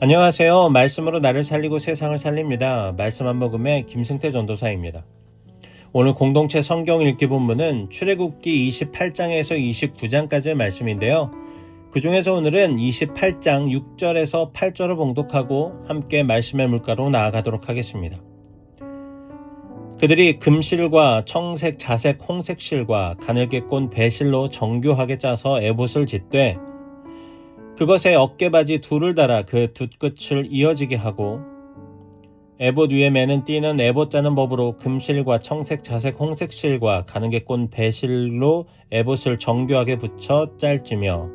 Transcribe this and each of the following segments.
안녕하세요. 말씀으로 나를 살리고 세상을 살립니다. 말씀 한 모금의 김승태 전도사입니다. 오늘 공동체 성경 읽기 본문은 출애굽기 28장에서 29장까지의 말씀인데요. 그 중에서 오늘은 28장 6절에서 8절을 봉독하고 함께 말씀의 물가로 나아가도록 하겠습니다. 그들이 금실과 청색, 자색, 홍색 실과 가늘게 꼰 배실로 정교하게 짜서 에봇을 짓되 그것에 어깨바지 둘을 달아 그 돛끝을 이어지게 하고 에봇 위에 매는 띠는 에봇 짜는 법으로 금실과 청색, 자색, 홍색 실과 가늘게 꼰 배실로 에봇을 정교하게 붙여 짤지며.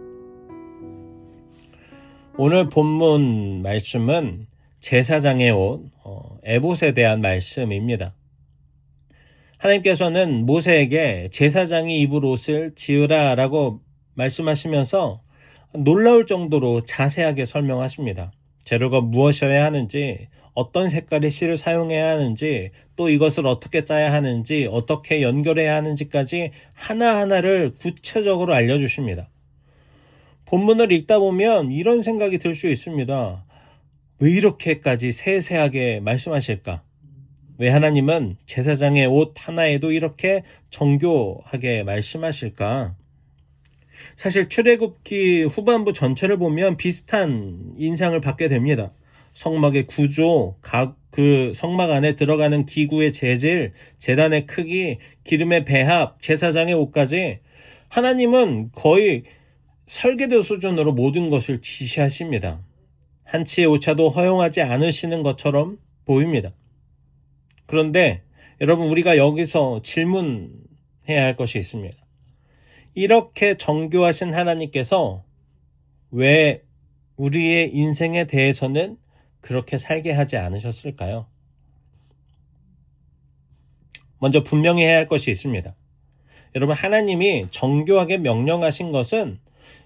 오늘 본문 말씀은 제사장의 옷, 에봇에 대한 말씀입니다. 하나님께서는 모세에게 제사장이 입을 옷을 지으라 라고 말씀하시면서 놀라울 정도로 자세하게 설명하십니다. 재료가 무엇이어야 하는지, 어떤 색깔의 실을 사용해야 하는지, 또 이것을 어떻게 짜야 하는지, 어떻게 연결해야 하는지까지 하나하나를 구체적으로 알려주십니다. 본문을 읽다 보면 이런 생각이 들 수 있습니다. 왜 이렇게까지 세세하게 말씀하실까? 왜 하나님은 제사장의 옷 하나에도 이렇게 정교하게 말씀하실까? 사실 출애굽기 후반부 전체를 보면 비슷한 인상을 받게 됩니다. 성막의 구조, 그 성막 안에 들어가는 기구의 재질, 제단의 크기, 기름의 배합, 제사장의 옷까지 하나님은 거의 설계도 수준으로 모든 것을 지시하십니다. 한치의 오차도 허용하지 않으시는 것처럼 보입니다. 그런데 여러분, 우리가 여기서 질문해야 할 것이 있습니다. 이렇게 정교하신 하나님께서 왜 우리의 인생에 대해서는 그렇게 살게 하지 않으셨을까요? 먼저 분명히 해야 할 것이 있습니다. 여러분, 하나님이 정교하게 명령하신 것은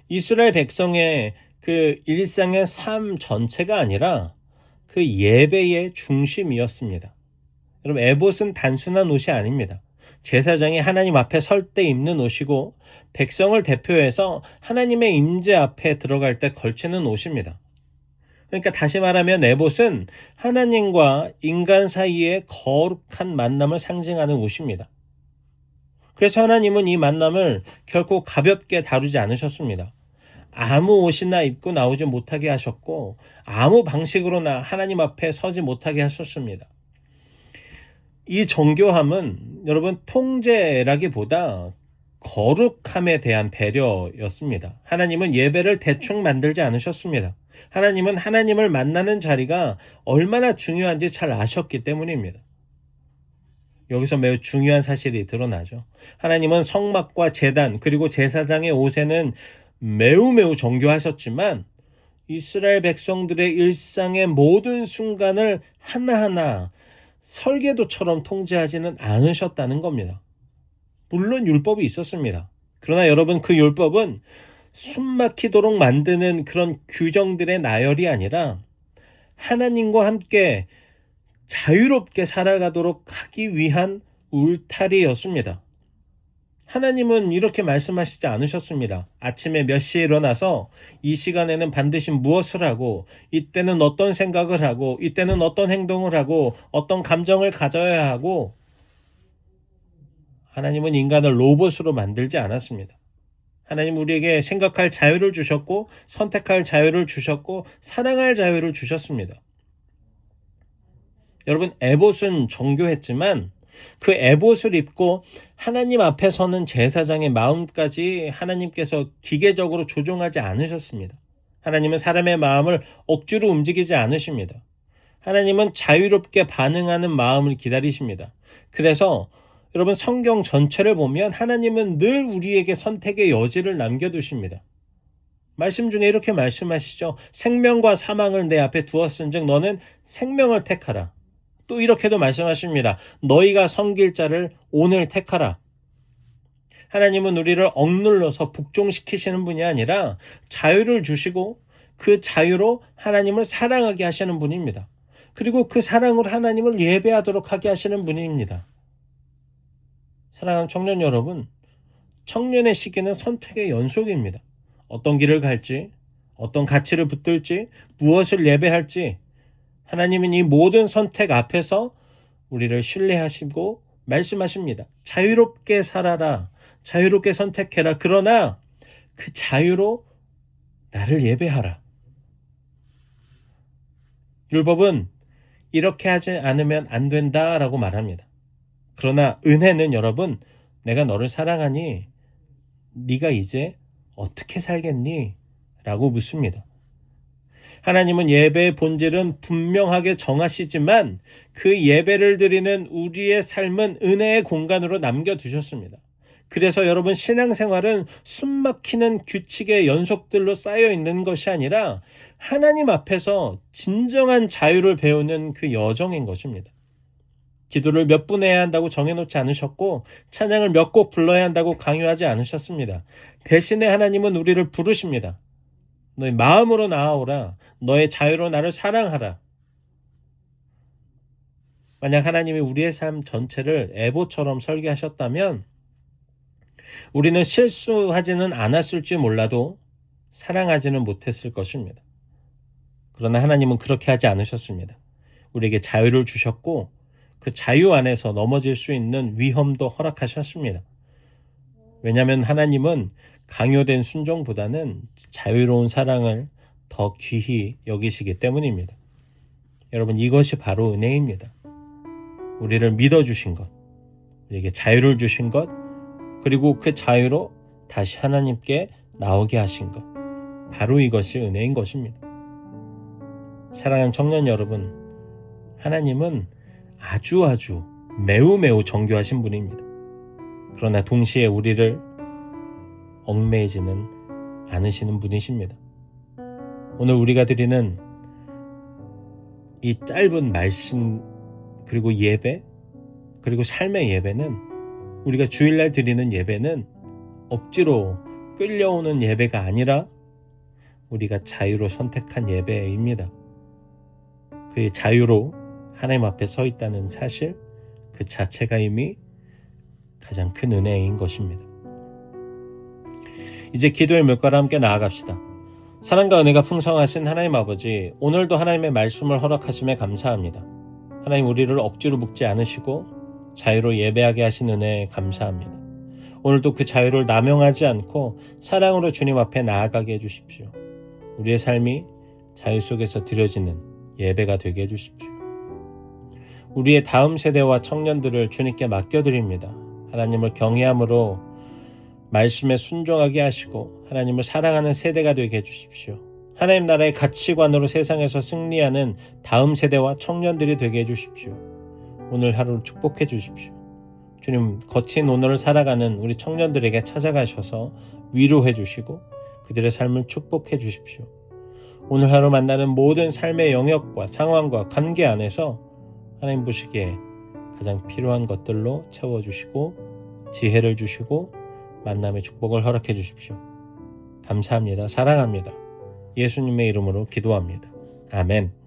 이스라엘 백성의 그 일상의 삶 전체가 아니라 그 예배의 중심이었습니다. 여러분, 에봇은 단순한 옷이 아닙니다. 제사장이 하나님 앞에 설 때 입는 옷이고 백성을 대표해서 하나님의 임재 앞에 들어갈 때 걸치는 옷입니다. 그러니까 다시 말하면 에봇은 하나님과 인간 사이의 거룩한 만남을 상징하는 옷입니다. 그래서 하나님은 이 만남을 결코 가볍게 다루지 않으셨습니다. 아무 옷이나 입고 나오지 못하게 하셨고 아무 방식으로나 하나님 앞에 서지 못하게 하셨습니다. 이 정교함은 여러분 통제라기보다 거룩함에 대한 배려였습니다. 하나님은 예배를 대충 만들지 않으셨습니다. 하나님은 하나님을 만나는 자리가 얼마나 중요한지 잘 아셨기 때문입니다. 여기서 매우 중요한 사실이 드러나죠. 하나님은 성막과 제단 그리고 제사장의 옷에는 매우 정교하셨지만 이스라엘 백성들의 일상의 모든 순간을 하나하나 설계도처럼 통제하지는 않으셨다는 겁니다. 물론 율법이 있었습니다. 그러나 여러분, 그 율법은 숨막히도록 만드는 그런 규정들의 나열이 아니라 하나님과 함께 자유롭게 살아가도록 하기 위한 울타리였습니다. 하나님은 이렇게 말씀하시지 않으셨습니다. 아침에 몇 시에 일어나서 이 시간에는 반드시 무엇을 하고, 이때는 어떤 생각을 하고, 이때는 어떤 행동을 하고, 어떤 감정을 가져야 하고. 하나님은 인간을 로봇으로 만들지 않았습니다. 하나님 우리에게 생각할 자유를 주셨고, 선택할 자유를 주셨고, 사랑할 자유를 주셨습니다. 여러분, 에봇은 정교했지만 그 에봇을 입고 하나님 앞에 서는 제사장의 마음까지 하나님께서 기계적으로 조종하지 않으셨습니다. 하나님은 사람의 마음을 억지로 움직이지 않으십니다. 하나님은 자유롭게 반응하는 마음을 기다리십니다. 그래서 여러분, 성경 전체를 보면 하나님은 늘 우리에게 선택의 여지를 남겨두십니다. 말씀 중에 이렇게 말씀하시죠. 생명과 사망을 내 앞에 두었은즉 너는 생명을 택하라. 또 이렇게도 말씀하십니다. 너희가 섬길 자를 오늘 택하라. 하나님은 우리를 억눌러서 복종시키시는 분이 아니라 자유를 주시고 그 자유로 하나님을 사랑하게 하시는 분입니다. 그리고 그 사랑으로 하나님을 예배하도록 하게 하시는 분입니다. 사랑하는 청년 여러분, 청년의 시기는 선택의 연속입니다. 어떤 길을 갈지, 어떤 가치를 붙들지, 무엇을 예배할지 하나님은 이 모든 선택 앞에서 우리를 신뢰하시고 말씀하십니다. 자유롭게 살아라. 자유롭게 선택해라. 그러나 그 자유로 나를 예배하라. 율법은 이렇게 하지 않으면 안 된다라고 말합니다. 그러나 은혜는 여러분, 내가 너를 사랑하니 네가 이제 어떻게 살겠니? 라고 묻습니다. 하나님은 예배의 본질은 분명하게 정하시지만 그 예배를 드리는 우리의 삶은 은혜의 공간으로 남겨두셨습니다. 그래서 여러분, 신앙생활은 숨막히는 규칙의 연속들로 쌓여 있는 것이 아니라 하나님 앞에서 진정한 자유를 배우는 그 여정인 것입니다. 기도를 몇 분 해야 한다고 정해놓지 않으셨고 찬양을 몇 곡 불러야 한다고 강요하지 않으셨습니다. 대신에 하나님은 우리를 부르십니다. 너의 마음으로 나아오라. 너의 자유로 나를 사랑하라. 만약 하나님이 우리의 삶 전체를 애보처럼 설계하셨다면 우리는 실수하지는 않았을지 몰라도 사랑하지는 못했을 것입니다. 그러나 하나님은 그렇게 하지 않으셨습니다. 우리에게 자유를 주셨고 그 자유 안에서 넘어질 수 있는 위험도 허락하셨습니다. 왜냐하면 하나님은 강요된 순종보다는 자유로운 사랑을 더 귀히 여기시기 때문입니다. 여러분, 이것이 바로 은혜입니다. 우리를 믿어주신 것, 우리에게 자유를 주신 것, 그리고 그 자유로 다시 하나님께 나오게 하신 것, 바로 이것이 은혜인 것입니다. 사랑하는 청년 여러분, 하나님은 아주 매우 정교하신 분입니다. 그러나 동시에 우리를 얽매이지는 않으시는 분이십니다. 오늘 우리가 드리는 이 짧은 말씀, 그리고 예배, 그리고 삶의 예배는, 우리가 주일날 드리는 예배는 억지로 끌려오는 예배가 아니라 우리가 자유로 선택한 예배입니다. 그 자유로 하나님 앞에 서 있다는 사실, 그 자체가 이미 가장 큰 은혜인 것입니다. 이제 기도의 물가로 함께 나아갑시다. 사랑과 은혜가 풍성하신 하나님 아버지, 오늘도 하나님의 말씀을 허락하심에 감사합니다. 하나님, 우리를 억지로 묶지 않으시고 자유로 예배하게 하신 은혜에 감사합니다. 오늘도 그 자유를 남용하지 않고 사랑으로 주님 앞에 나아가게 해주십시오. 우리의 삶이 자유 속에서 드려지는 예배가 되게 해주십시오. 우리의 다음 세대와 청년들을 주님께 맡겨드립니다. 하나님을 경외함으로 말씀에 순종하게 하시고 하나님을 사랑하는 세대가 되게 해주십시오. 하나님 나라의 가치관으로 세상에서 승리하는 다음 세대와 청년들이 되게 해주십시오. 오늘 하루를 축복해 주십시오. 주님, 거친 오늘을 살아가는 우리 청년들에게 찾아가셔서 위로해 주시고 그들의 삶을 축복해 주십시오. 오늘 하루 만나는 모든 삶의 영역과 상황과 관계 안에서 하나님 보시기에 가장 필요한 것들로 채워주시고 지혜를 주시고 만남의 축복을 허락해 주십시오. 감사합니다. 사랑합니다. 예수님의 이름으로 기도합니다. 아멘.